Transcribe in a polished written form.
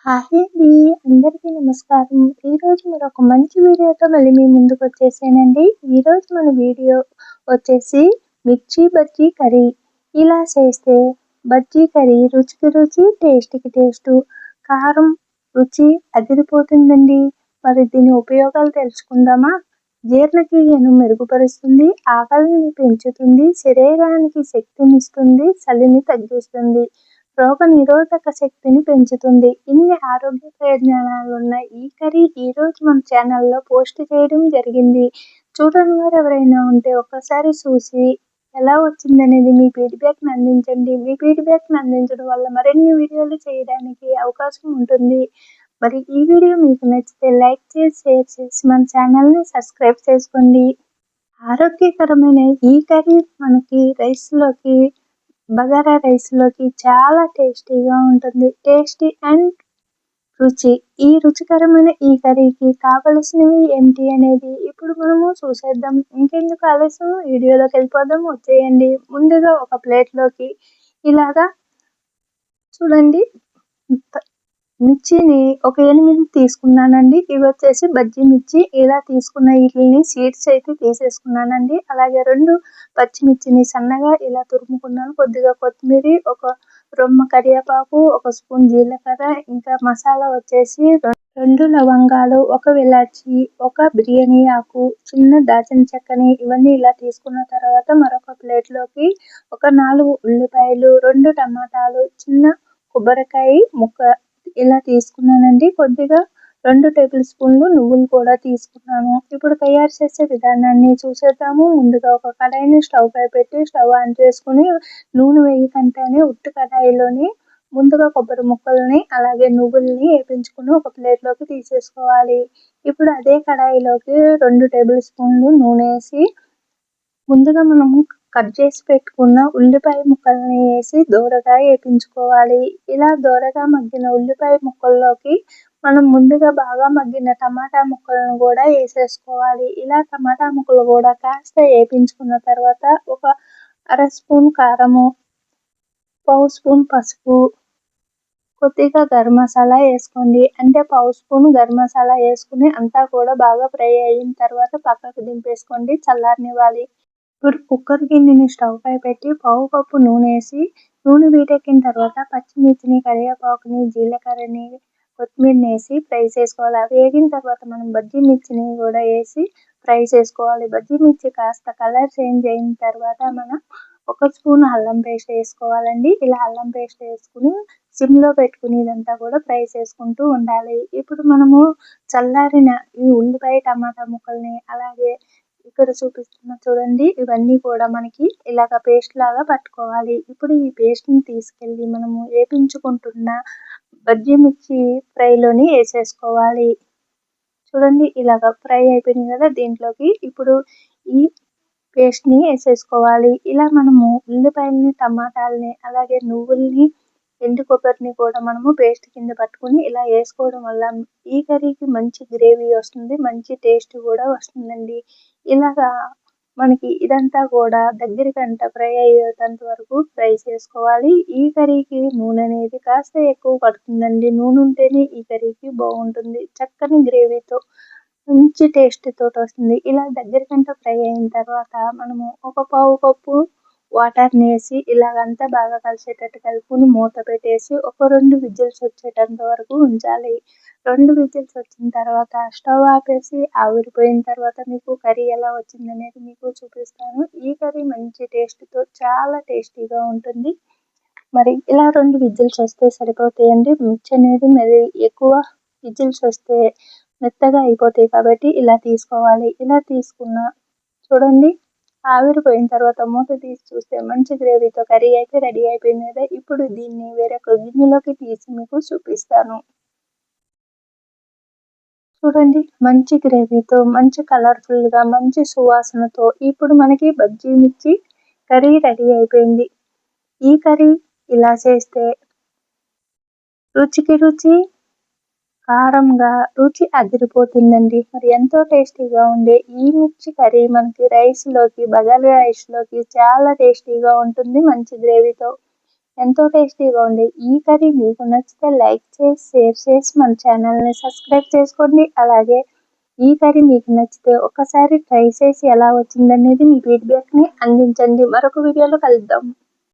Hi అండి. అందరికీ నమస్కారం. ఈరోజు మరొక మంచి వీడియోతో మళ్ళీ మీ ముందుకొచ్చేసానండి. ఈరోజు మన వీడియో వచ్చేసి మిర్చి బజ్జీ కర్రీ. ఇలా చేస్తే బజ్జీ కర్రీ రుచికి రుచి, టేస్ట్‌కి టేస్టు. కారం రుచి అదిరిపోతుందండి. మరి దీని ఉపయోగాలు తెలుసుకుందామా? జీర్ణక్రియను మెరుగుపరుస్తుంది, ఆకలిని పెంచుతుంది, శరీరానికి శక్తినిస్తుంది, చలిని తగ్గిస్తుంది, రోగనిరోధక శక్తిని పెంచుతుంది. ఇన్ని ఆరోగ్య ప్రయోజనాలున్న ఈ కర్రీ ఈరోజు మన ఛానల్‌లో పోస్ట్ చేయడం జరిగింది. చూడని వారు ఎవరైనా ఉంటే ఒక్కసారి చూసి ఎలా వచ్చిందనేది మీ ఫీడ్‌బ్యాక్‌ని అందించండి. మీ ఫీడ్‌బ్యాక్‌ని అందించడం వల్ల మరిన్ని వీడియోలు చేయడానికి అవకాశం ఉంటుంది. మరి ఈ వీడియో మీకు నచ్చితే లైక్ చేసి, షేర్ చేసి మన ఛానల్‌ని సబ్స్క్రైబ్ చేసుకోండి. ఆరోగ్యకరమైన ఈ కర్రీ మనకి రైస్‌లోకి, బగారా రైస్‌లోకి చాలా టేస్టీగా ఉంటుంది. టేస్టీ అండ్ రుచి. ఈ రుచికరమైన ఈ కర్రీకి కావలసినవి ఏమిటి అనేది ఇప్పుడు మనము చూసేద్దాం. ఇంకెందుకు ఆలస్యం, వీడియోలోకి వెళ్ళిపోదాం. వచ్చేయండి. ముందుగా ఒక ప్లేట్‌లోకి ఇలాగా చూడండి, మిర్చిని ఒక 8 తీసుకున్నానండి. ఇవి వచ్చేసి బజ్జీ మిర్చి. ఇలా తీసుకున్న వీటిని సీడ్స్ అయితే తీసేసుకున్నానండి. అలాగే 2 పచ్చిమిర్చిని సన్నగా ఇలా తురుముకున్నాను. కొద్దిగా కొత్తిమీర, ఒక రొమ్మ కరివేపాకు, ఒక స్పూన్ జీలకర్ర, ఇంకా మసాలా వచ్చేసి 2 లవంగాలు, ఒక ఇలాచి, ఒక బిర్యానీ ఆకు, చిన్న దాల్చిన చెక్కని ఇవన్నీ ఇలా తీసుకున్న తర్వాత మరొక ప్లేట్‌లోకి ఒక 4 ఉల్లిపాయలు, 2 టమాటాలు, చిన్న కొబ్బరికాయ ముక్క ఇలా తీసుకున్నానండి. కొద్దిగా 2 టేబుల్ స్పూన్లు నువ్వులు కూడా తీసుకున్నాను. ఇప్పుడు తయారు చేసే విధానాన్ని చూసేద్దాము. ముందుగా ఒక కడాయిని స్టవ్ పై పెట్టి స్టవ్ ఆన్ చేసుకుని నూనె వేయకుండానే ఉత్తి కడాయిలోని ముందుగా కొబ్బరి ముక్కల్ని అలాగే నువ్వుల్ని వేపించుకుని ఒక ప్లేట్‌లోకి తీసేసుకోవాలి. ఇప్పుడు అదే కడాయిలోకి 2 టేబుల్ స్పూన్లు నూనె వేసి ముందుగా మనము కట్ చేసి పెట్టుకున్న ఉల్లిపాయ ముక్కల్ని వేసి దోరగా వేపించుకోవాలి. ఇలా దోరగా మగ్గిన ఉల్లిపాయ ముక్కల్లోకి మనం ముందుగా బాగా మగ్గిన టమాటా ముక్కలను కూడా వేసేసుకోవాలి. ఇలా టమాటా ముక్కలు కూడా కాస్త వేపించుకున్న తర్వాత ఒక అర స్పూన్ కారము, పావు స్పూన్ పసుపు, కొద్దిగా గరం మసాలా వేసుకోండి. అంటే పావు స్పూన్ గరం మసాలా వేసుకుని అంతా కూడా బాగా ఫ్రై అయిన తర్వాత పక్కకు దింపేసుకోండి, చల్లారనివ్వాలి. ఇప్పుడు కుక్కర్ గిన్నెని స్టవ్ పై పెట్టి పావు కప్పు నూనె వేసి నూనె వీటెక్కిన తర్వాత పచ్చిమిర్చిని, కరివేపాకుని, జీలకర్రని, కొత్తిమీరని వేసి ఫ్రై చేసుకోవాలి. అవి వేగిన తర్వాత మనం బజ్జీ మిర్చిని కూడా వేసి ఫ్రై చేసుకోవాలి. బజ్జీ మిర్చి కాస్త కలర్ చేంజ్ అయిన తర్వాత మనం ఒక స్పూన్ అల్లం పేస్ట్ వేసుకోవాలండి. ఇలా అల్లం పేస్ట్ వేసుకుని సిమ్‌లో పెట్టుకుని ఇదంతా కూడా ఫ్రై చేసుకుంటూ ఉండాలి. ఇప్పుడు మనము చల్లారిన ఈ ఉల్లిపాయ, టమాటా ముక్కల్ని అలాగే ఇక్కడ చూపిస్తున్నా చూడండి, ఇవన్నీ కూడా మనకి ఇలాగ పేస్ట్ లాగా పట్టుకోవాలి. ఇప్పుడు ఈ పేస్ట్‌ని తీసుకెళ్ళి మనము వేపించుకుంటున్న బజ్జీ మిర్చి ఫ్రైలోని వేసేసుకోవాలి. చూడండి, ఇలాగ ఫ్రై అయిపోయినాయి కదా, దీంట్లోకి ఇప్పుడు ఈ పేస్ట్‌ని వేసేసుకోవాలి. ఇలా మనము ఉల్లిపాయలని, టమాటాలని అలాగే నువ్వుల్ని, ఎండు కొబ్బరిని కూడా మనము పేస్ట్ కింద పట్టుకుని ఇలా వేసుకోవడం వల్ల ఈ కర్రీకి మంచి గ్రేవీ వస్తుంది, మంచి టేస్ట్ కూడా వస్తుందండి. ఇలాగా మనకి ఇదంతా కూడా దగ్గరికంట ఫ్రై అయ్యేంత వరకు ఫ్రై చేసుకోవాలి. ఈ కర్రీకి నూనె అనేది కాస్త ఎక్కువ పడుతుందండి. నూనె ఉంటేనే ఈ కర్రీకి బాగుంటుంది. చక్కని గ్రేవీతో మంచి టేస్ట్ తోటి వస్తుంది. ఇలా దగ్గరికంట ఫ్రై అయిన తర్వాత మనము ఒక పావు కప్పు వాటర్‌ని వేసి ఇలాగంతా బాగా కలిసేటట్టు కలుపుకొని మూత పెట్టేసి ఒక 2 విజిల్స్ వచ్చేటంత వరకు ఉంచాలి. 2 విజిల్స్ వచ్చిన తర్వాత స్టవ్ ఆపేసి ఆవిరిపోయిన తర్వాత మీకు కర్రీ ఎలా వచ్చిందనేది మీకు చూపిస్తాను. ఈ కర్రీ మంచి టేస్ట్‌తో చాలా టేస్టీగా ఉంటుంది. మరి ఇలా 2 విజిల్స్ వస్తే సరిపోతాయండి. మిర్చి అనేది మరి ఎక్కువ విజిల్స్ వస్తే మెత్తగా అయిపోతాయి కాబట్టి ఇలా తీసుకోవాలి. ఇలా తీసుకున్న చూడండి, ఆవిరిపోయిన తర్వాత మూత తీసి చూస్తే మంచి గ్రేవీతో కర్రీ అయితే రెడీ అయిపోయింది కదా. ఇప్పుడు దీన్ని వేరొక గిన్నెలోకి తీసి మీకు చూపిస్తాను. చూడండి, మంచి గ్రేవీతో, మంచి కలర్‌ఫుల్‌గా, మంచి సువాసనతో ఇప్పుడు మనకి బజ్జీ మిర్చి కర్రీ రెడీ అయిపోయింది. ఈ కర్రీ ఇలా చేస్తే రుచికి రుచి, కారంగా రుచి అదిరిపోతుందండి. మరి ఎంతో టేస్టీగా ఉండే ఈ మిర్చి కర్రీ మనకి రైస్‌లోకి, బగారా రైస్‌లోకి చాలా టేస్టీగా ఉంటుంది మంచి గ్రేవీతో. ఎంతో టేస్టీగా ఉండే ఈ కర్రీ మీకు నచ్చితే లైక్ చేసి, షేర్ చేసి మన ఛానల్ని సబ్స్క్రైబ్ చేసుకోండి. అలాగే ఈ కర్రీ మీకు నచ్చితే ఒకసారి ట్రై చేసి ఎలా వచ్చిందనేది మీ ఫీడ్బ్యాక్ని అందించండి. మరొక వీడియోలో కలుద్దాం.